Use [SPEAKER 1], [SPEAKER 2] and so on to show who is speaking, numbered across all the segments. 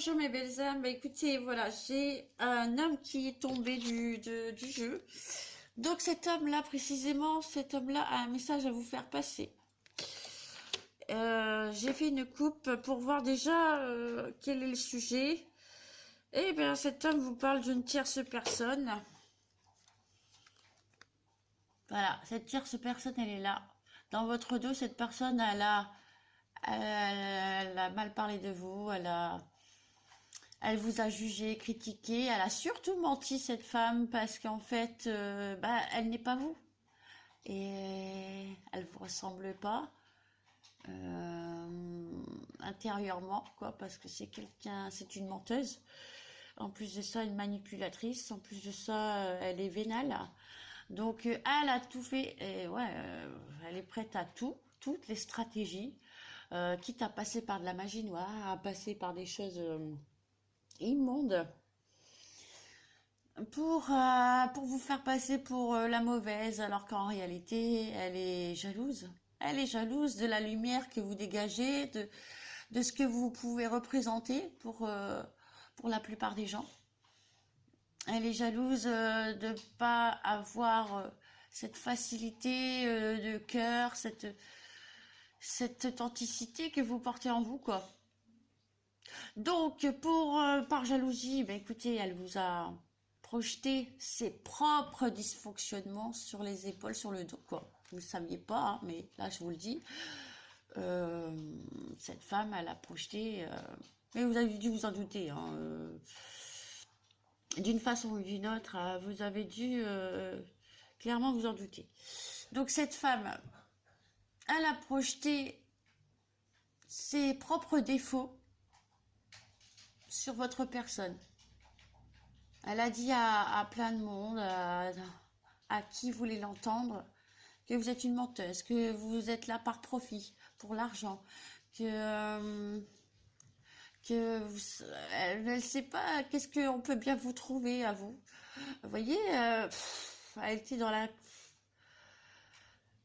[SPEAKER 1] bonjour mes belles âmes. Bah, écoutez, voilà, j'ai un homme qui est tombé du jeu. Donc cet homme-là, précisément, cet homme-là a un message à vous faire passer. J'ai fait une coupe pour voir déjà quel est le sujet. Eh bien, cet homme vous parle d'une tierce personne. Voilà, cette tierce personne, elle est là. Dans votre dos, cette personne, elle a mal parlé de vous, elle vous a jugé, critiqué, elle a surtout menti cette femme parce qu'en fait, elle n'est pas vous et elle vous ressemble pas intérieurement quoi, parce que c'est quelqu'un, c'est une menteuse. En plus de ça, une manipulatrice. En plus de ça, elle est vénale. Donc, elle a tout fait. Et ouais, elle est prête à tout, toutes les stratégies, quitte à passer par de la magie noire, à passer par des choses immondes pour vous faire passer pour la mauvaise, alors qu'en réalité, elle est jalouse. Elle est jalouse de la lumière que vous dégagez, de ce que vous pouvez représenter pour la plupart des gens. Elle est jalouse de ne pas avoir cette facilité de cœur, cette authenticité que vous portez en vous, quoi. Donc, par jalousie, ben écoutez, elle vous a projeté ses propres dysfonctionnements sur les épaules, sur le dos, quoi. Vous ne le saviez pas, hein, mais là, je vous le dis. Cette femme, elle a projeté... mais vous avez dû vous en douter, hein, d'une façon ou d'une autre, vous avez dû clairement vous en douter. Donc, cette femme, elle a projeté ses propres défauts sur votre personne. Elle a dit à plein de monde, à qui voulait l'entendre, que vous êtes une menteuse, que vous êtes là par profit, pour l'argent, elle ne sait pas qu'est-ce qu'on peut bien vous trouver à vous. Vous voyez, elle était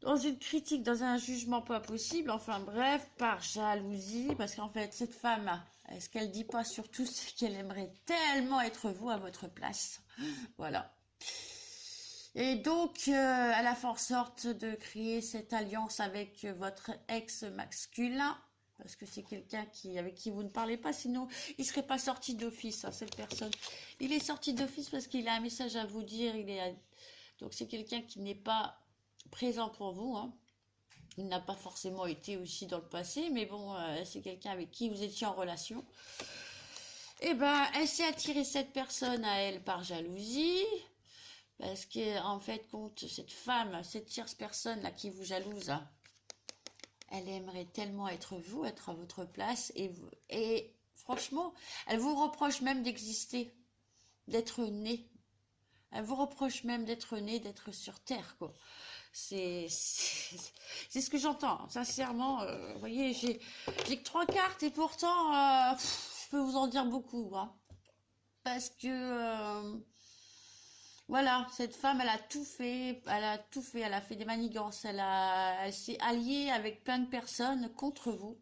[SPEAKER 1] dans une critique, dans un jugement pas possible, enfin bref, par jalousie, parce qu'en fait, cette femme, ce qu'elle dit pas surtout, c'est qu'elle aimerait tellement être vous à votre place. Voilà. Et donc, elle a fait en sorte de créer cette alliance avec votre ex masculin, parce que c'est quelqu'un avec qui vous ne parlez pas, sinon il serait pas sorti d'office, hein, cette personne. Il est sorti d'office parce qu'il a un message à vous dire. Donc c'est quelqu'un qui n'est pas présent pour vous, hein. Il n'a pas forcément été aussi dans le passé, mais bon, c'est quelqu'un avec qui vous étiez en relation. Et ben, elle s'est attirée cette personne à elle par jalousie. Parce que, en fait, cette femme, cette tierce personne là qui vous jalouse, elle aimerait tellement être vous, être à votre place, et franchement, elle vous reproche même d'exister, d'être né. Elle vous reproche même d'être né, d'être sur Terre, quoi. C'est ce que j'entends, sincèrement. Vous voyez, j'ai que 3 cartes et pourtant, je peux vous en dire beaucoup, hein. Parce que... voilà, cette femme, elle a tout fait, elle a fait des manigances, elle s'est alliée avec plein de personnes contre vous,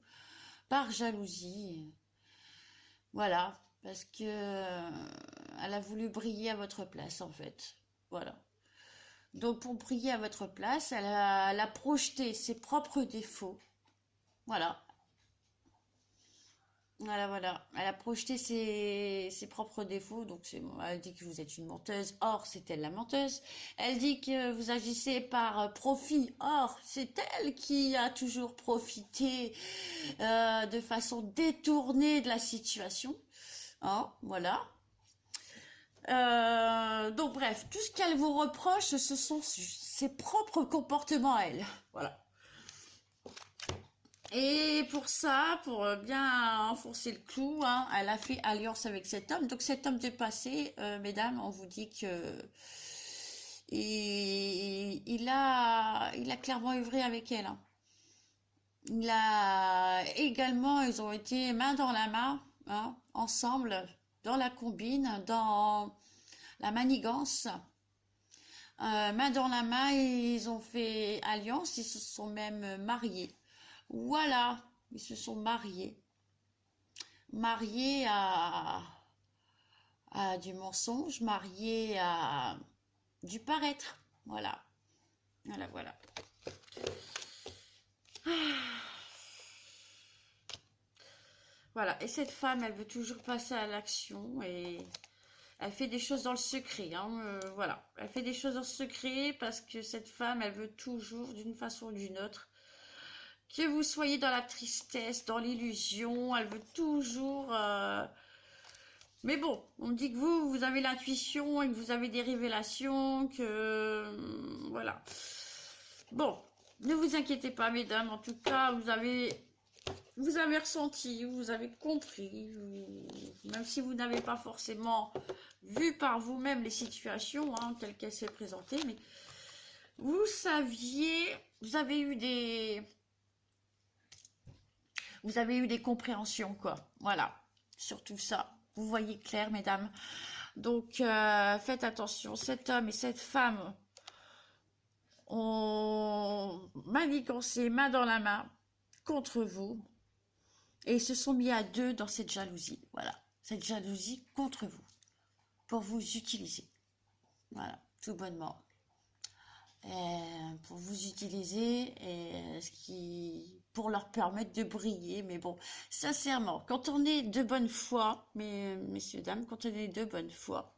[SPEAKER 1] par jalousie. Voilà, parce que elle a voulu briller à votre place, en fait. Voilà. Donc, pour briller à votre place, elle a projeté ses propres défauts. Voilà. Voilà. Elle a projeté ses propres défauts. Donc, elle dit que vous êtes une menteuse. Or, c'est elle la menteuse. Elle dit que vous agissez par profit. Or, c'est elle qui a toujours profité de façon détournée de la situation. Hein, voilà. Donc, bref, tout ce qu'elle vous reproche, ce sont ses propres comportements à elle. Voilà. Et pour ça, pour bien enfoncer le clou, hein, elle a fait alliance avec cet homme. Donc cet homme dépassé, mesdames, on vous dit que il a clairement œuvré avec elle, hein. Ils ont été main dans la main, hein, ensemble, dans la combine, dans la manigance. Main dans la main, ils ont fait alliance, ils se sont même mariés. Voilà, ils se sont mariés. marié à du mensonge, marié à du paraître. Voilà. Voilà, voilà. Voilà. Et cette femme, elle veut toujours passer à l'action et elle fait des choses dans le secret. Hein, voilà. Elle fait des choses dans le secret parce que cette femme, elle veut toujours, d'une façon ou d'une autre, que vous soyez dans la tristesse, dans l'illusion. Elle veut toujours... Mais bon, on me dit que vous avez l'intuition et que vous avez des révélations, que... voilà. Bon, ne vous inquiétez pas, mesdames. En tout cas, vous avez ressenti, vous avez compris. Même si vous n'avez pas forcément vu par vous-même les situations, hein, telles qu'elles s'est présentées, mais vous saviez, vous avez eu des compréhensions, quoi. Voilà, sur tout ça. Vous voyez clair, mesdames. Donc, faites attention. Cet homme et cette femme ont manigancé main dans la main contre vous. Et ils se sont mis à deux dans cette jalousie. Voilà, cette jalousie contre vous. Pour vous utiliser. Voilà, tout bonnement. Pour vous utiliser pour leur permettre de briller. Mais bon, sincèrement, quand on est de bonne foi, messieurs, dames, quand on est de bonne foi,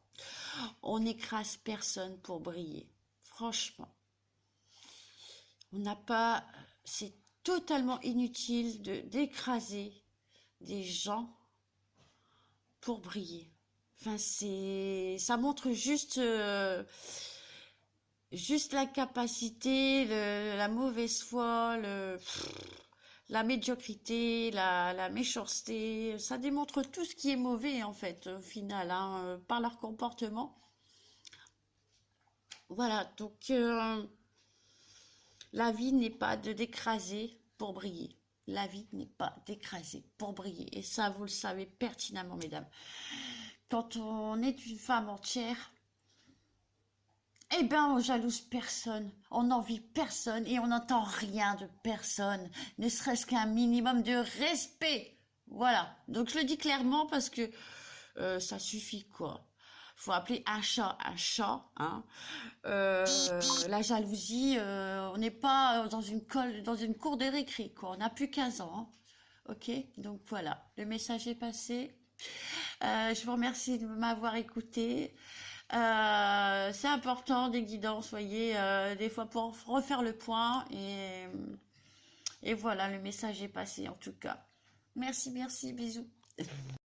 [SPEAKER 1] on n'écrase personne pour briller. Franchement. On n'a pas... C'est totalement inutile d'écraser des gens pour briller. Enfin, ça montre juste la capacité, la mauvaise foi, la médiocrité, la méchanceté. Ça démontre tout ce qui est mauvais, en fait, au final, hein, par leur comportement. Voilà, donc la vie n'est pas d'écraser pour briller. La vie n'est pas d'écraser pour briller. Et ça, vous le savez pertinemment, mesdames. Quand on est une femme entière, eh ben, on jalouse personne, on n'envie personne et on n'entend rien de personne, ne serait-ce qu'un minimum de respect. Voilà. Donc, je le dis clairement parce que ça suffit, quoi. Faut appeler un chat, hein. La jalousie, on n'est pas dans une cour de récré, quoi. On n'a plus 15 ans, hein. Ok, donc voilà, le message est passé. Je vous remercie de m'avoir écouté. C'est important des guidances, voyez, des fois pour refaire le point. Et voilà, le message est passé en tout cas. Merci, bisous.